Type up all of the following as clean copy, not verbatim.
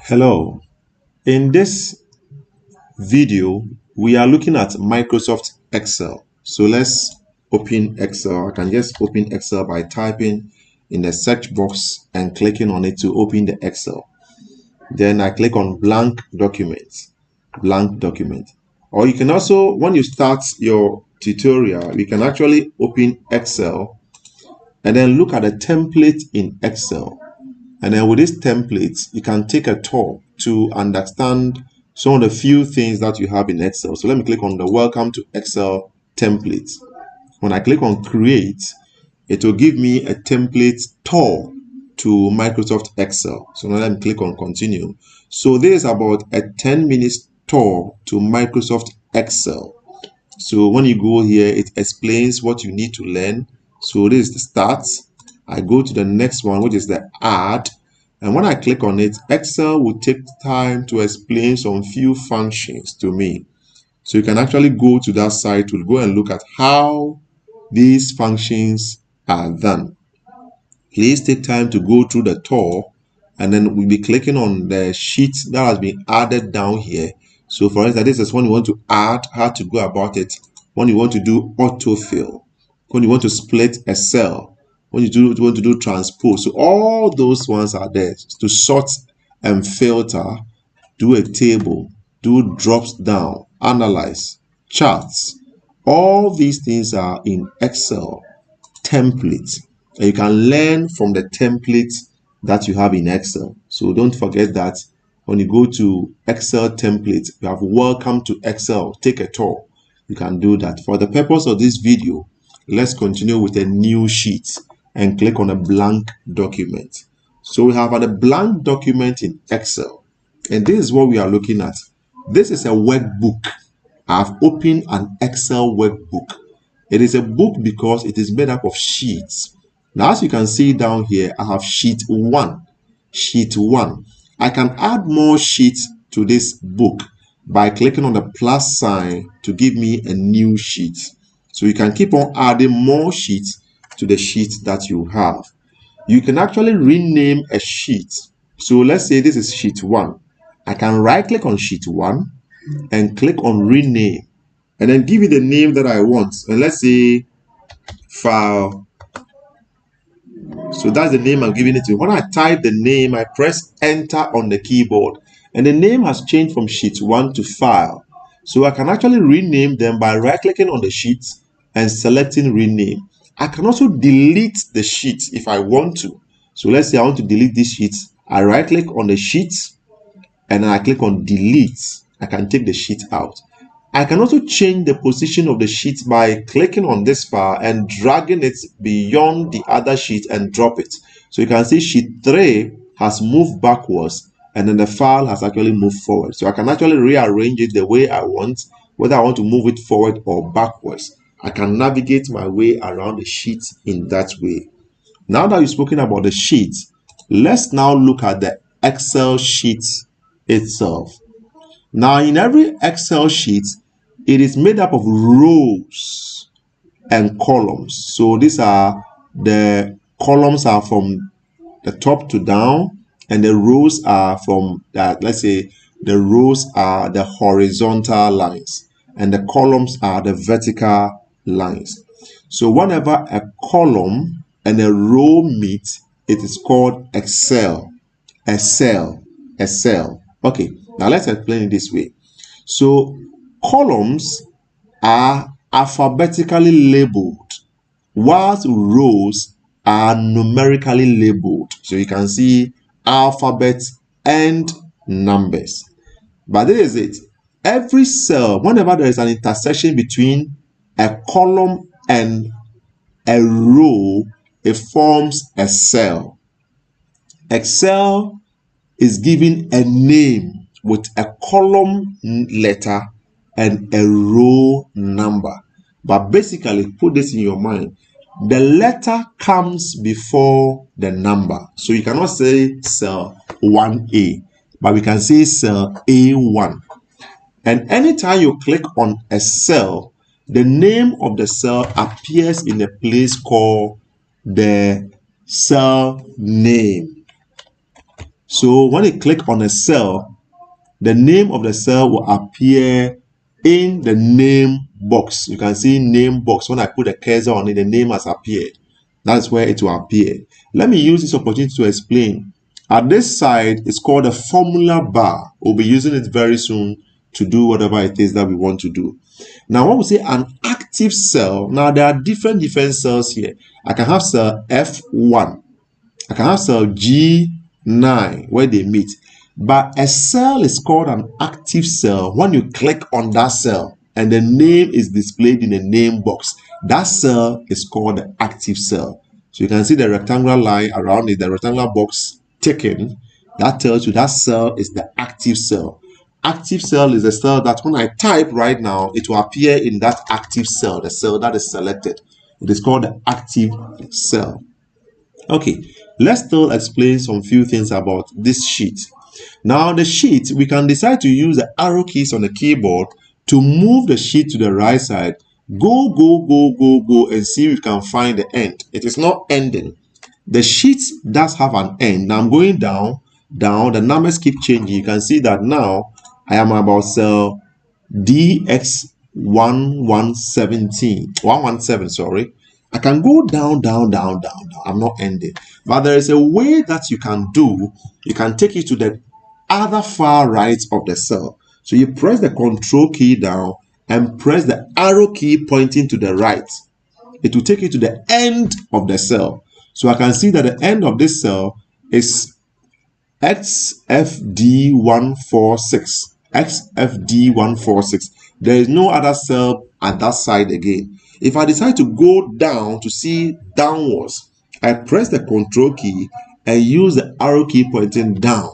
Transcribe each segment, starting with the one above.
Hello. In this video, we are looking at Microsoft Excel. So let's open Excel. I can just open Excel by typing in the search box and clicking on it to open the Excel. Then I click on blank document. Or you can also, when you start your tutorial, you can actually open Excel and then look at the template in Excel. And then with this template, you can take a tour to understand some of the few things that you have in Excel. So let me click on the Welcome to Excel template. When I click on Create, it will give me a template tour to Microsoft Excel. So now let me click on Continue. So this is about a 10 minutes tour to Microsoft Excel. So when you go here, it explains what you need to learn. So this is the Start. I go to the next one, which is the Add. And when I click on it, Excel will take time to explain some few functions to me. So you can actually go to that site to go and look at how these functions are done. Please take time to go through the tour, and then we'll be clicking on the sheet that has been added down here. So for instance, this is when you want to add, how to go about it, when you want to do autofill, when you want to split a cell, when you want to do transpose. So all those ones are there to sort and filter, do a table, do drops down, analyze, charts. All these things are in Excel template, and you can learn from the template that you have in Excel. So don't forget that when you go to Excel template, you have Welcome to Excel, take a tour. You can do that. For the purpose of this video, let's continue with a new sheet and click on a blank document. So we have a blank document in Excel, and this is what we are looking at. This is a workbook. I've opened an Excel workbook. It is a book because it is made up of sheets. Now, as you can see down here, I have sheet 1. Sheet 1. I can add more sheets to this book by clicking on the plus sign to give me a new sheet. So you can keep on adding more sheets to the sheet that you have. You can actually rename a sheet. So let's say this is sheet 1. I can right click on sheet 1 and click on rename, and then give it the name that I want. And let's say file. So that's the name I'm giving it to. When I type the name, I press enter on the keyboard, and the name has changed from sheet 1 to file. So I can actually rename them by right clicking on the sheet and selecting rename. I can also delete the sheet if I want to. So let's say I want to delete this sheet. I right click on the sheet and then I click on delete. I can take the sheet out. I can also change the position of the sheet by clicking on this file and dragging it beyond the other sheet and drop it. So you can see sheet 3 has moved backwards, and then the file has actually moved forward. So I can actually rearrange it the way I want, whether I want to move it forward or backwards. I can navigate my way around the sheet in that way. Now that we've spoken about the sheet, let's now look at the Excel sheet itself. Now, in every Excel sheet, it is made up of rows and columns. So these are the columns are from the top to down, and the rows are from that. Let's say the rows are the horizontal lines, and the columns are the vertical lines. So whenever a column and a row meet, it is called a cell. A cell. Okay, now let's explain it this way. So columns are alphabetically labeled, whilst rows are numerically labeled. So you can see alphabet and numbers. But this is it. Every cell, whenever there is an intersection between a column and a row, it forms a cell. Excel is given a name with a column letter and a row number. But basically, put this in your mind, the letter comes before the number. So you cannot say cell 1A, but we can say cell A1. And anytime you click on a cell, the name of the cell appears in a place called the cell name. So when you click on a cell, the name of the cell will appear in the name box. You can see name box. When I put a cursor on it, the name has appeared. That's where it will appear. Let me use this opportunity to explain. At this side, it's called a formula bar. We'll be using it very soon to do whatever it is that we want to do. Now, when we say an active cell, now there are different cells here. I can have cell F1. I can have cell G9 where they meet. But a cell is called an active cell when you click on that cell and the name is displayed in the name box. That cell is called the active cell. So you can see the rectangular line around it, the rectangular box ticking. That tells you that cell is the active cell. Active cell is a cell that when I type right now, it will appear in that active cell, the cell that is selected. It is called the active cell. Okay, let's still explain some few things about this sheet. Now, the sheet, we can decide to use the arrow keys on the keyboard to move the sheet to the right side. Go, and see if we can find the end. It is not ending. The sheet does have an end. Now, I'm going down, the numbers keep changing. You can see that now I am about cell DX1117, sorry. I can go down. I'm not ending. But there is a way that you can do. You can take it to the other far right of the cell. So you press the control key down and press the arrow key pointing to the right. It will take you to the end of the cell. So I can see that the end of this cell is XFD146. XFD146. There is no other cell at that side again. If I decide to go down to see downwards, I press the control key and use the arrow key pointing down.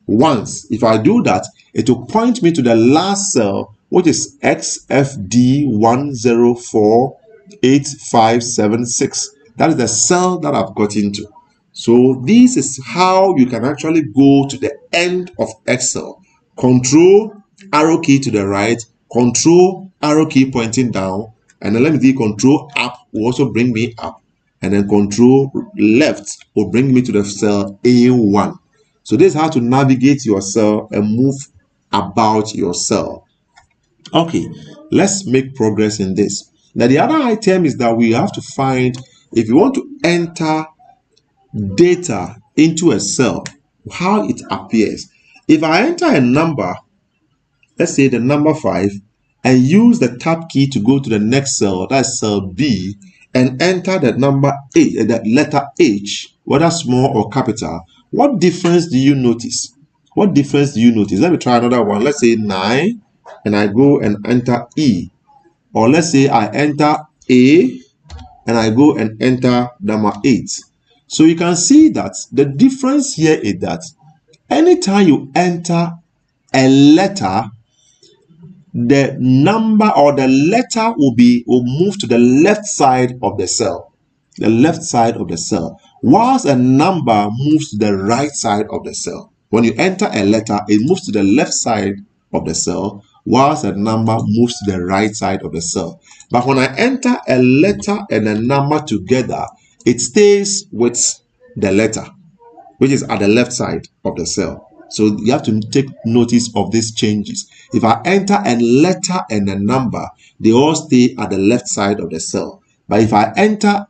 Once, if I do that, it will point me to the last cell, which is XFD1048576. That is the cell that I've got into. So this is how you can actually go to the end of Excel. Control, arrow key to the right, control, arrow key pointing down, and then let me do control up will also bring me up, and then control left will bring me to the cell A1. So this is how to navigate your cell and move about your cell. Okay, let's make progress in this. Now the other item is that we have to find, if you want to enter data into a cell, how it appears. If I enter a number, let's say the number 5, and use the tab key to go to the next cell, that's cell B, and enter the number 8, the letter H, whether small or capital, what difference do you notice? What difference do you notice? Let me try another one. Let's say 9, and I go and enter E. Or let's say I enter A, and I go and enter number 8. So you can see that the difference here is that anytime you enter a letter, the number or the letter will move to the left side of the cell. The left side of the cell. Whilst a number moves to the right side of the cell. When you enter a letter, it moves to the left side of the cell, whilst a number moves to the right side of the cell. But when I enter a letter and a number together, it stays with the letter, which is at the left side of the cell. So you have to take notice of these changes. If I enter a letter and a number, they all stay at the left side of the cell. But if I enter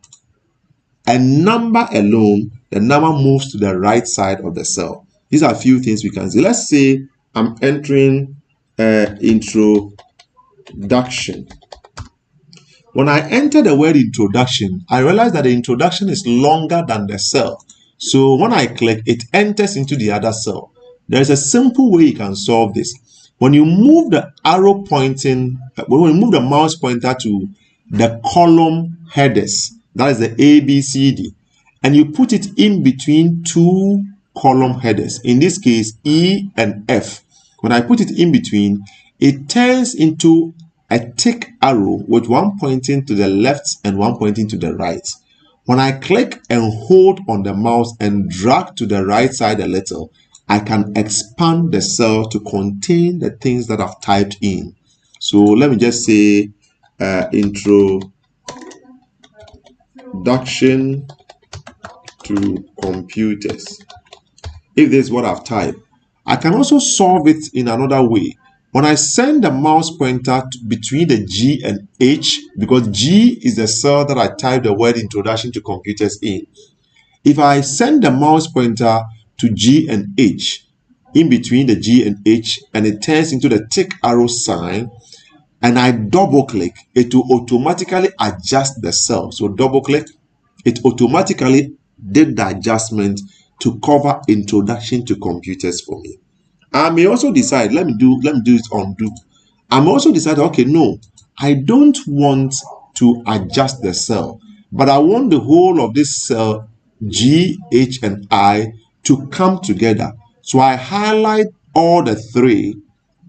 a number alone, the number moves to the right side of the cell. These are a few things we can see. Let's say I'm entering introduction. When I enter the word introduction, I realize that the introduction is longer than the cell. So when I click, it enters into the other cell. There is a simple way you can solve this. When you move the arrow pointing, when you move the mouse pointer to the column headers, that is the A, B, C, D, and you put it in between two column headers, in this case E and F. When I put it in between, it turns into a tick arrow with one pointing to the left and one pointing to the right. When I click and hold on the mouse and drag to the right side a little, I can expand the cell to contain the things that I've typed in. So let me just say introduction to computers. if this is what I've typed. I can also solve it in another way. When I send the mouse pointer between the G and H, because G is the cell that I typed the word introduction to computers in. If I send the mouse pointer to G and H, in between the G and H, and it turns into the tick arrow sign, and I double click, it will automatically adjust the cell. So double click, it automatically did the adjustment to cover introduction to computers for me. I may also decide, let me do it undo. I may also decide, okay, no, I don't want to adjust the cell, but I want the whole of this cell G, H, and I to come together. So I highlight all the three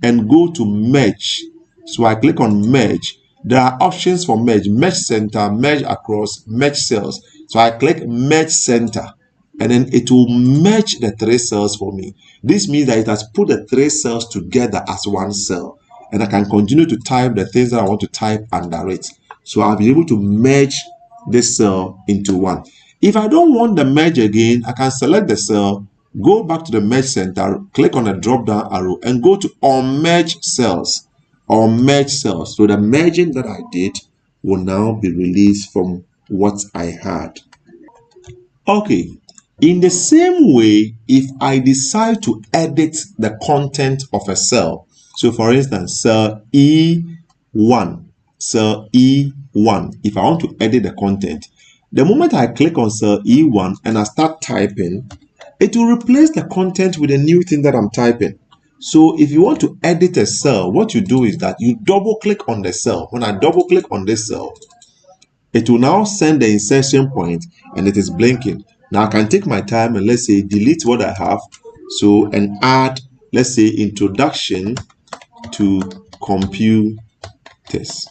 and go to merge. So I click on merge. There are options for merge center, merge across, merge cells. So I click merge center, and then it will merge the three cells for me. This means that it has put the three cells together as one cell, and I can continue to type the things that I want to type under it. So I'll be able to merge this cell into one. If I don't want the merge again, I can select the cell, go back to the merge center, click on the drop down arrow, and go to unmerge cells or merge cells. So the merging that I did will now be released from what I had. Okay, in the same way, if I decide to edit the content of a cell, so for instance, cell E1, if I want to edit the content, the moment I click on cell E1 and I start typing, it will replace the content with a new thing that I'm typing. So if you want to edit a cell, what you do is that you double click on the cell. When I double click on this cell, it will now send the insertion point and it is blinking. Now I can take my time and let's say delete what I have. So and add, let's say, introduction to computers.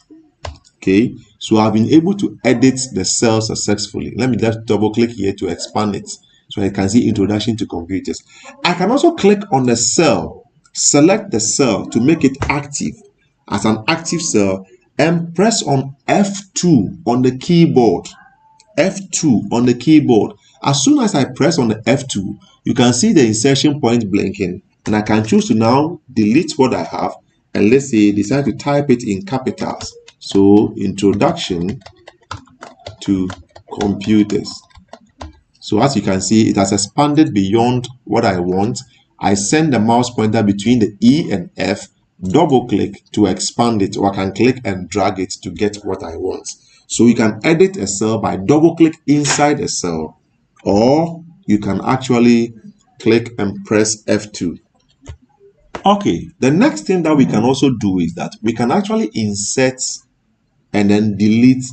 Okay, so I've been able to edit the cell successfully. Let me just double click here to expand it so I can see introduction to computers. I can also click on the cell, select the cell to make it active as an active cell, and press on F2 on the keyboard. F2 on the keyboard. As soon as I press on the F2, you can see the insertion point blinking, and I can choose to now delete what I have and let's say decide to type it in capitals. So introduction to computers. So as you can see, it has expanded beyond what I want. I send the mouse pointer between the E and F, double click to expand it, or I can click and drag it to get what I want. So you can edit a cell by double click inside a cell, or you can actually click and press F2. Okay, the next thing that we can also do is that we can actually insert and then delete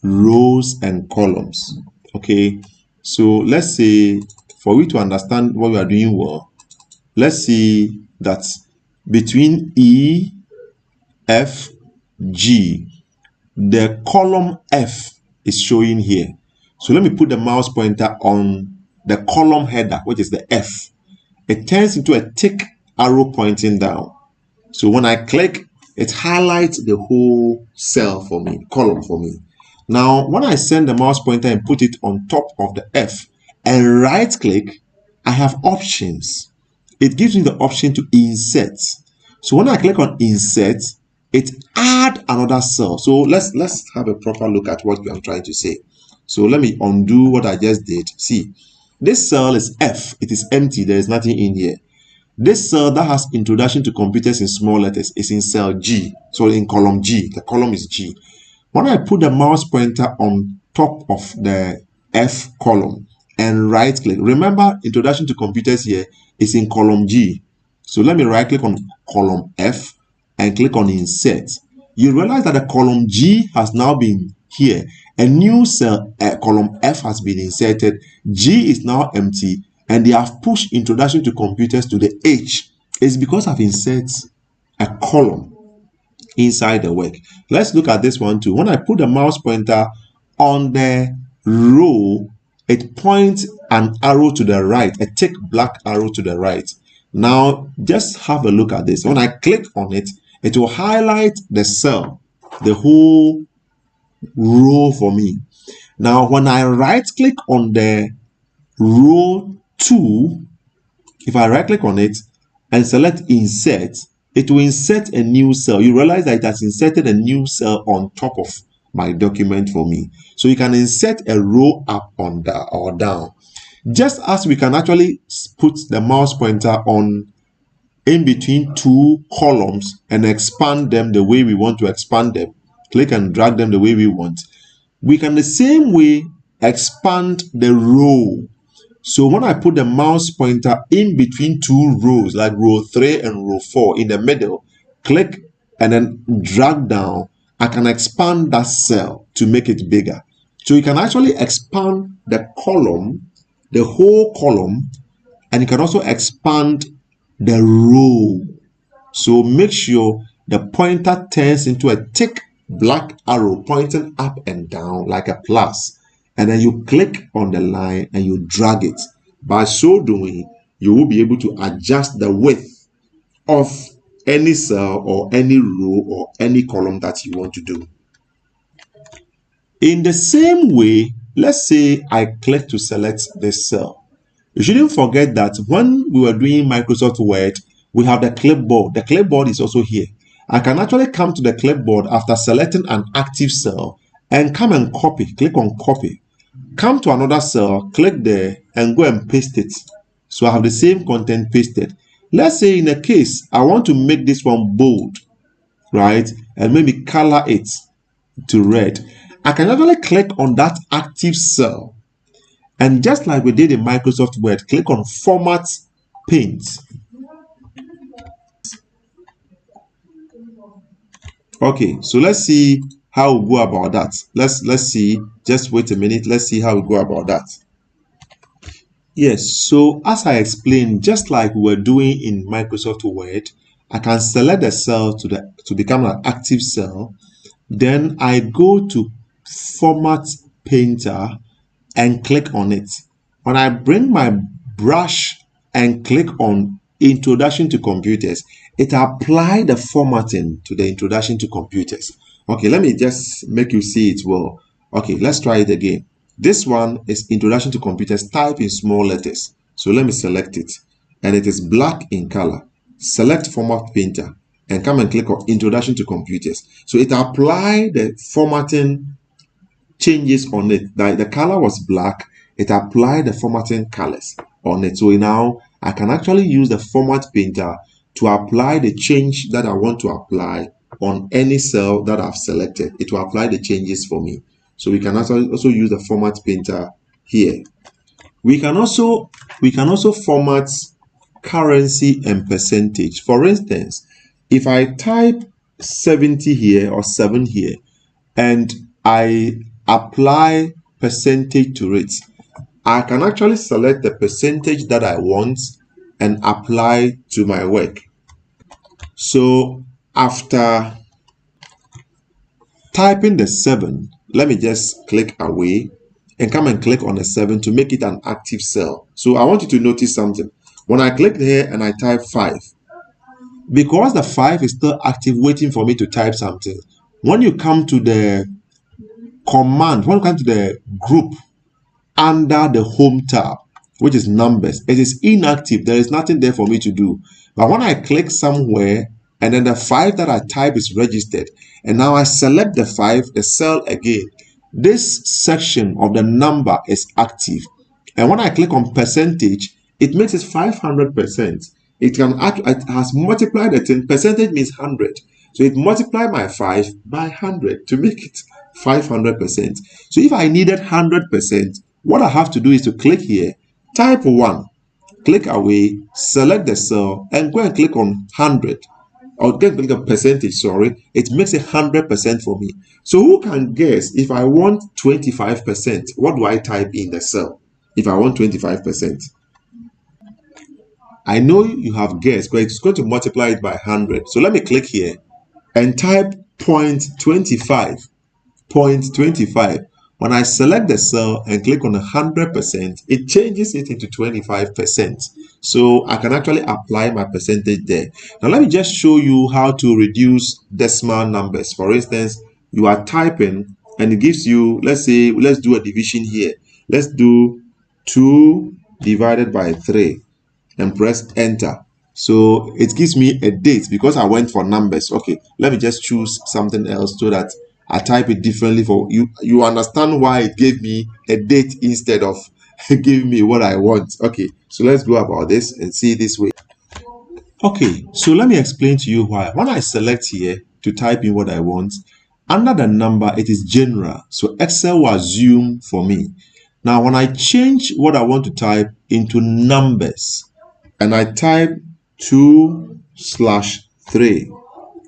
rows and columns. Okay, so let's say for you to understand what we are doing well, let's see that between E, F, G, the column F is showing here. So let me put the mouse pointer on the column header, which is the F. It turns into a tick arrow pointing down. So when I click, it highlights the whole cell for me, column for me. Now, when I send the mouse pointer and put it on top of the F and right click, I have options. It gives me the option to insert. So when I click on insert, it adds another cell. So let's have a proper look at what I'm trying to say. So let me undo what I just did. See, this cell is F. It is empty. There is nothing in here. This cell that has introduction to computers in small letters is in cell G. So in column G. The column is G. When I put the mouse pointer on top of the F column and right click, remember introduction to computers here is in column G. So let me right click on column F and click on insert. You realize that the column G has now been here. A new cell, column F, has been inserted. G is now empty, and they have pushed introduction to computers to the H. It's because I've inserted a column inside the work. Let's look at this one too. When I put the mouse pointer on the row, it points an arrow to the right, a thick black arrow to the right. Now, just have a look at this. When I click on it, it will highlight the cell, the whole row for me. Now, when I right click on the row 2, If I right click on it and select insert, it will insert a new cell. You realize that it has inserted a new cell on top of my document for me. So you can insert a row up on the, or down. Just as we can actually put the mouse pointer on in between two columns and expand them the way we want to expand them, click and drag them the way we want, we can the same way expand the row. So when I put the mouse pointer in between two rows, like row 3 and row 4 in the middle, click and then drag down, I can expand that cell to make it bigger. So you can actually expand the column, the whole column, and you can also expand the row. So make sure the pointer turns into a thick black arrow pointing up and down like a plus, and then you click on the line and you drag it. By so doing, you will be able to adjust the width of any cell or any row or any column that you want to do. In the same way, let's say I click to select this cell. You shouldn't forget that when we were doing Microsoft Word, we have the clipboard. The clipboard is also here. I can actually come to the clipboard after selecting an active cell and come and copy. Click on copy. Come to another cell, click there and go and paste it. So I have the same content pasted. Let's say in a case, I want to make this one bold, right? And maybe color it to red. I can actually click on that active cell. And just like we did in Microsoft Word, click on Format Paint. Okay, so let's see how we go about that. Let's see. Just wait a minute. Let's see how we go about that. Yes, so as I explained, just like we were doing in Microsoft Word, I can select the cell to become an active cell. Then I go to Format Painter and click on it. When I bring my brush and click on Introduction to Computers, it applies the formatting to the Introduction to Computers. Okay, let me just make you see it well. Okay, let's try it again. This one is Introduction to Computers, type in small letters. So let me select it. And it is black in color. Select Format Painter and come and click on Introduction to Computers. So it applies the formatting changes on it. The color was black. It applied the formatting colors on it. So now I can actually use the Format Painter to apply the change that I want to apply on any cell that I've selected. It will apply the changes for me. So we can also use the Format Painter here. We can also format currency and percentage. For instance, if I type 70 here or 7 here and I apply percentage to it, I can actually select the percentage that I want and apply to my work. So after typing the 7, let me just click away and come and click on the 7 to make it an active cell. So I want you to notice something. When I click here and I type 5, because the 5 is still active waiting for me to type something, when you come to the command, when you come to the group under the home tab, which is numbers, it is inactive. There is nothing there for me to do. But when I click somewhere and then the 5 that I type is registered, and now I select the 5, the cell again, this section of the number is active. And when I click on percentage, it makes it 500%. It has multiplied the 10. Percentage means 100. So it multiplied my 5 by 100 to make it 500%. So if I needed 100%, what I have to do is to click here, type 1, click away, select the cell, and go and click on 100. Or click on percentage, sorry. It makes it 100% for me. So who can guess if I want 25%, what do I type in the cell if I want 25%? I know you have guessed, but it's going to multiply it by 100. So let me click here and type 0.25. 0.25. When I select the cell and click on 100%, it changes it into 25%. So I can actually apply my percentage there. Now let me just show you how to reduce decimal numbers. For instance, you are typing and it gives you, let's say, let's do a division here. Let's do 2 divided by 3. and press enter. So it gives me a date because I went for numbers. Okay, let me just choose something else so that I type it differently for you. You understand why it gave me a date instead of giving me what I want. Okay, so let's go about this and see this way. Okay, so let me explain to you why. When I select here to type in what I want, under the number, it is general. So Excel will assume for me. Now, when I change what I want to type into numbers, and I type 2/3,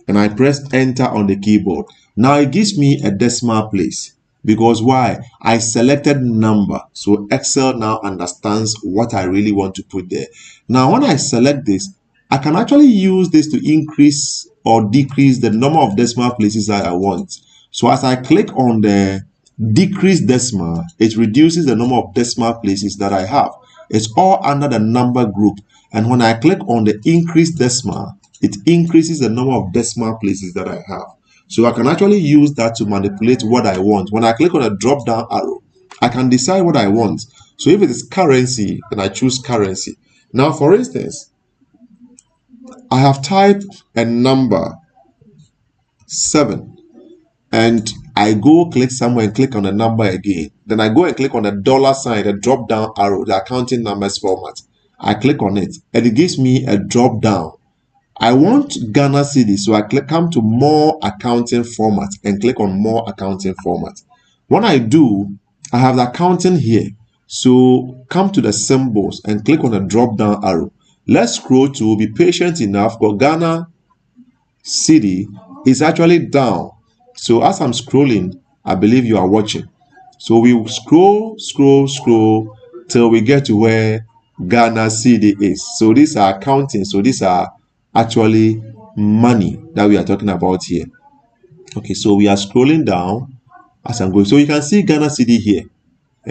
and I press enter on the keyboard, now it gives me a decimal place. Because why? I selected number. So Excel now understands what I really want to put there. Now, when I select this, I can actually use this to increase or decrease the number of decimal places that I want. So as I click on the decrease decimal, it reduces the number of decimal places that I have. It's all under the number group. And when I click on the increase decimal, it increases the number of decimal places that I have. So I can actually use that to manipulate what I want. When I click on a drop down arrow, I can decide what I want. So if it is currency, then I choose currency. Now, for instance, I have typed a number 7, and I go click somewhere and click on the number again. Then I go and click on the dollar sign, the drop down arrow, the accounting numbers format. I click on it and it gives me a drop down. I want Ghana Cedi, so I come to more accounting format and click on more accounting format. When I do, I have the accounting here. So come to the symbols and click on the drop down arrow. Let's scroll to, be patient enough, but Ghana Cedi is actually down. So as I'm scrolling, I believe you are watching. So we scroll till we get to where Ghana Cedi is. So these are accounting. So these are actually money that we are talking about here. Okay, so we are scrolling down as I'm going. So you can see Ghana Cedi here.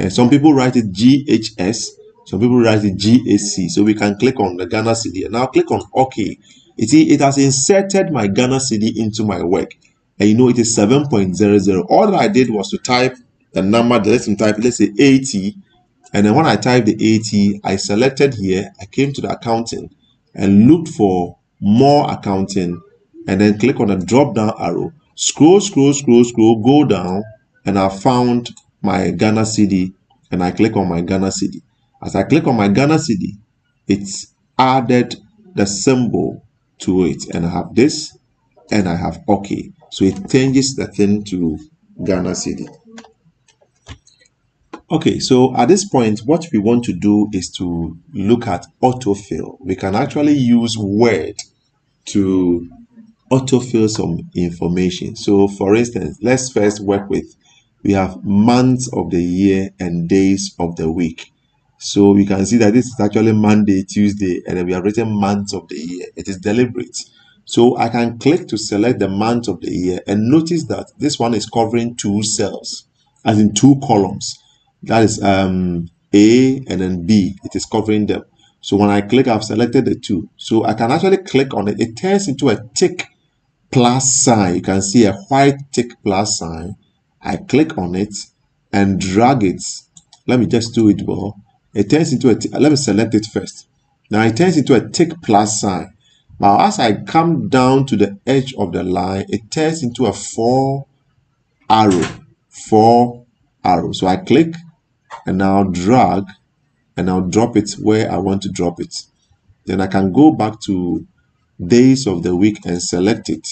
Some people write it GHS, some people write it GAC. So we can click on the Ghana Cedi. Now click on OK. You see, it has inserted my Ghana Cedi into my work. And you know it is 7.00. All that I did was to type the number, let's say 80. And then when I typed the 80, I selected here, I came to the accounting and looked for more accounting, and then click on the drop down arrow. Scroll, go down, and I found my Ghana Cedi, and I click on my Ghana Cedi. As I click on my Ghana Cedi, it's added the symbol to it, and I have this, and I have OK. So it changes the thing to Ghana Cedi. Okay, so at this point, what we want to do is to look at autofill. We can actually use Word to autofill some information. So for instance, let's first work with, we have months of the year and days of the week. So you can see that this is actually Monday, Tuesday, and then we have written months of the year. It is deliberate. So I can click to select the month of the year, and notice that this one is covering 2 cells, as in 2 columns. That is A and then B. It is covering them. So when I click, I've selected the 2. So I can actually click on it. It turns into a tick plus sign. You can see a white tick plus sign. I click on it and drag it. Let me just do it well. It turns into let me select it first. Now it turns into a tick plus sign. Now as I come down to the edge of the line, it turns into a 4 arrow. So I click and now drag and I'll drop it where I want to drop it. Then I can go back to days of the week and select it.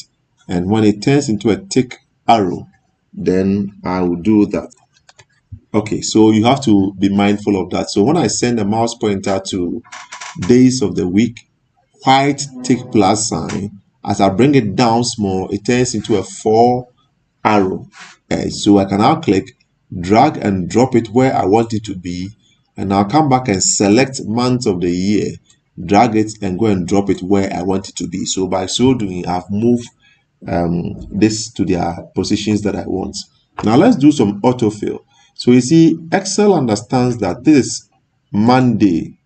And when it turns into a tick arrow, then I will do that. Okay, so you have to be mindful of that. So when I send the mouse pointer to days of the week, white tick plus sign, as I bring it down small, it turns into a 4 arrow. So I can now click, drag and drop it where I want it to be, and I'll come back and select month of the year, drag it and go and drop it where I want it to be. So by so doing, I've moved this to their positions that I want. Now let's do some autofill. So you see, Excel understands that this is Monday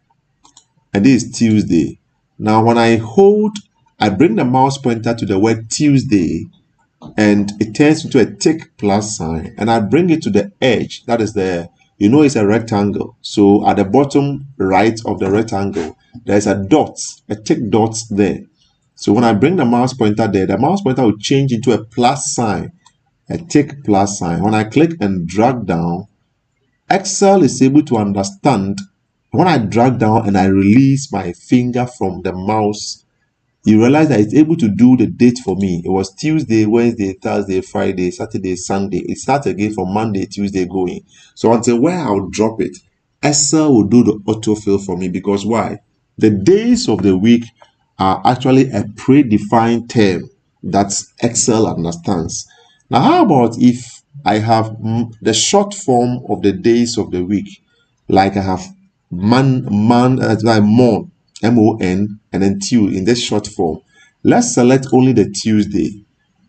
and this is Tuesday. Now when I bring the mouse pointer to the word Tuesday, and it turns into a tick plus sign, and I bring it to the edge. That is you know it's a rectangle. So at the bottom right of the rectangle, there's a dot, a tick dot there. So when I bring the mouse pointer there, the mouse pointer will change into a plus sign, a tick plus sign. When I click and drag down, Excel is able to understand when I drag down and I release my finger from the mouse, you realize that it's able to do the date for me. It was Tuesday, Wednesday, Thursday, Friday, Saturday, Sunday. It starts again from Monday, Tuesday going. So until where I'll drop it, Excel will do the autofill for me. Because why? The days of the week are actually a predefined term that Excel understands. Now, how about if I have the short form of the days of the week, like I have mon, M-O-N, and then Tuesday in this short form. Let's select only the Tuesday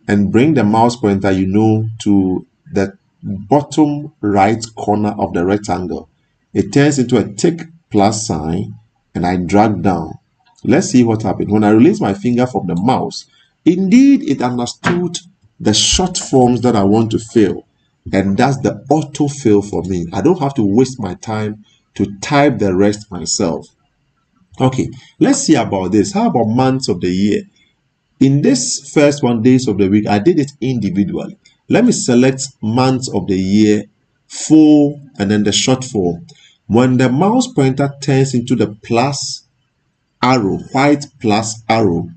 and bring the mouse pointer, to the bottom right corner of the rectangle. It turns into a tick plus sign and I drag down. Let's see what happened. When I release my finger from the mouse, indeed it understood the short forms that I want to fill, and that's the autofill for me. I don't have to waste my time to type the rest myself. Okay, let's see about this. How about months of the year? In this first one, days of the week, I did it individually. Let me select months of the year, full, and then the short form. When the mouse pointer turns into the plus arrow, white plus arrow,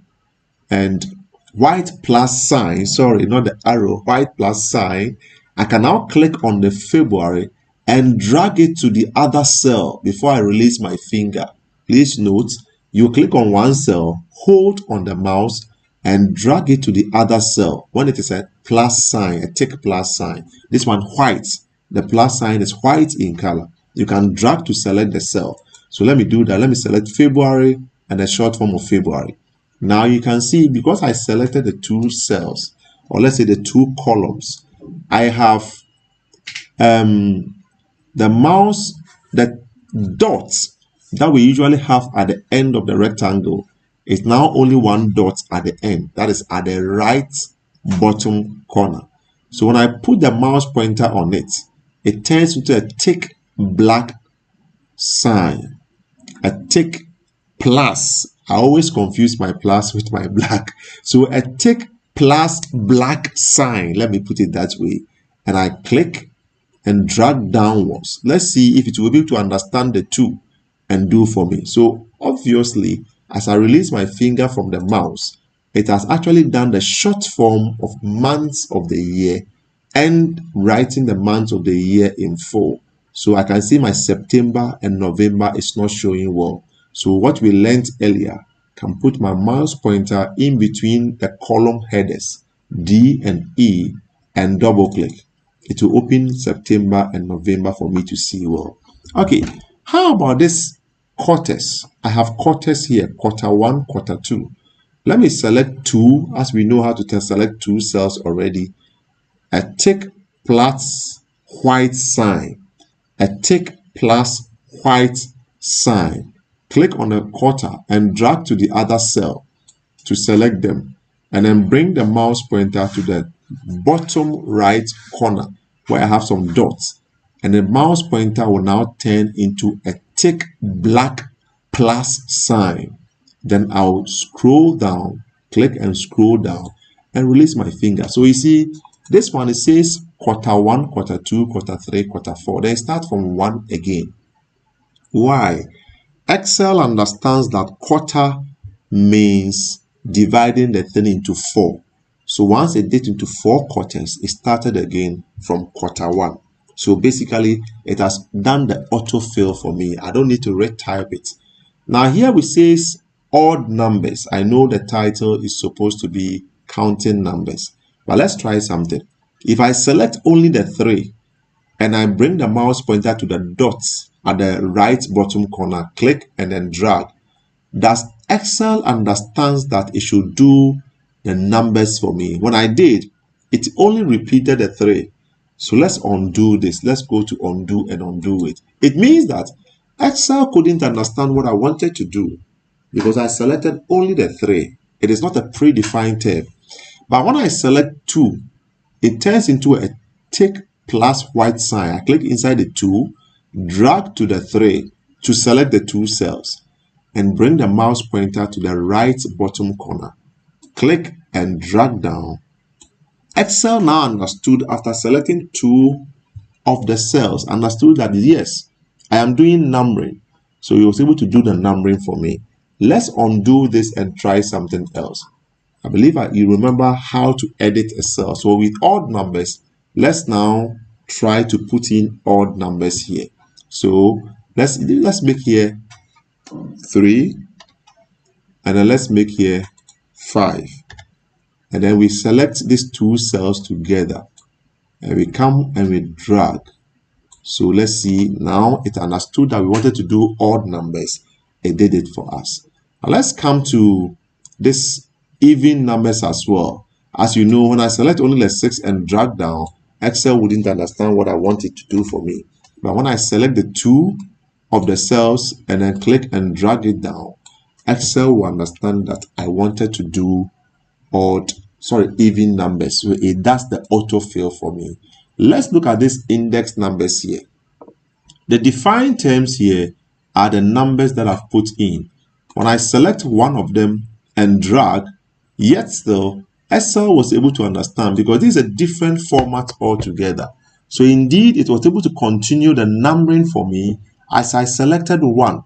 and white plus sign, sorry, not the arrow, white plus sign, I can now click on the February and drag it to the other cell before I release my finger. Please note, you click on one cell, hold on the mouse, and drag it to the other cell. When it is a plus sign, a tick plus sign, this one white, the plus sign is white in color. You can drag to select the cell. So let me do that. Let me select February and the short form of February. Now you can see, because I selected the two cells, or let's say the two columns, I have the mouse, the dots that we usually have at the end of the rectangle is now only one dot at the end. That is at the right bottom corner. So when I put the mouse pointer on it, it turns into a tick black sign, a tick plus. I always confuse my plus with my black. So a tick plus black sign, let me put it that way. And I click and drag downwards. Let's see if it will be able to understand the two and do for me. So obviously, as I release my finger from the mouse, it has actually done the short form of months of the year and writing the months of the year in full. So I can see my September and November is not showing well. So what we learned earlier, can put my mouse pointer in between the column headers D and E and double click. It will open September and November for me to see well. Okay, how about this quarters? I have quarters here, quarter one, quarter two. Let me select two, as we know how to select two cells already. A tick plus white sign, a tick plus white sign. Click on a quarter and drag to the other cell to select them, and then bring the mouse pointer to the bottom right corner where I have some dots, and the mouse pointer will now turn into a tick black plus sign. Then I'll scroll down, click and scroll down and release my finger. So you see, this one, it says quarter one, quarter two, quarter three, quarter four. Then start from one again. Why? Excel understands that quarter means dividing the thing into four. So once it did into 4 quarters, it started again from quarter one. So basically, it has done the autofill for me. I don't need to retype it. Now here we says odd numbers. I know the title is supposed to be counting numbers, but let's try something. If I select only the 3 and I bring the mouse pointer to the dots at the right bottom corner, click and then drag, does Excel understands that it should do the numbers for me? When I did, it only repeated the 3. So let's undo this. Let's go to undo and undo it. It means that Excel couldn't understand what I wanted to do because I selected only the 3. It is not a predefined term. But when I select 2, it turns into a tick plus white sign. I click inside the 2 drag to the 3 to select the 2 cells, and bring the mouse pointer to the right bottom corner. Click and drag down. Excel now understood, after selecting 2 of the cells, understood that yes, I am doing numbering. So he was able to do the numbering for me. Let's undo this and try something else. I believe you remember how to edit a cell. So with odd numbers, let's now try to put in odd numbers here. So let's make here 3, and then let's make here 5. And then we select these 2 cells together, and we come and we drag. So let's see, now it understood that we wanted to do odd numbers. It did it for us. Now let's come to this even numbers as well. As you know, when I select only the 6 and drag down, Excel wouldn't understand what I want it to do for me. But when I select the 2 of the cells and then click and drag it down, Excel will understand that I wanted to do even numbers. So it does the autofill for me. Let's look at these index numbers here. The defined terms here are the numbers that I've put in. When I select one of them and drag, yet still, Excel was able to understand, because this is a different format altogether. So indeed, it was able to continue the numbering for me as I selected 1,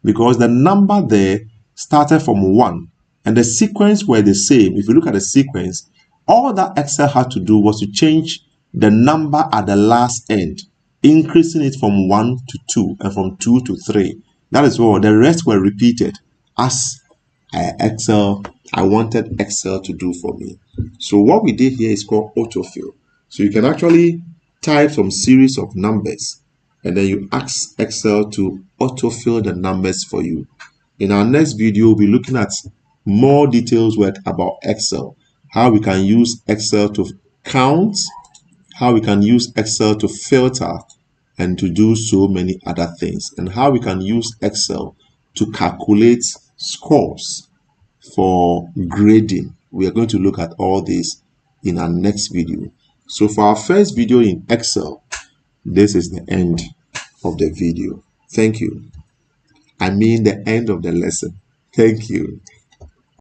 because the number there started from 1 and the sequence were the same. If you look at the sequence, all that Excel had to do was to change the number at the last end, increasing it from 1 to 2 and from 2 to 3. That is all. The rest were repeated as I wanted Excel to do for me. So what we did here is called autofill. So you can actually type some series of numbers, and then you ask Excel to autofill the numbers for you. In our next video, we'll be looking at more details work about Excel, how we can use Excel to count, how we can use Excel to filter, and to do so many other things, and how we can use Excel to calculate scores for grading. We are going to look at all this in our next video. So for our first video in Excel, this is the end of the video. Thank you. I mean the end of the lesson. Thank you.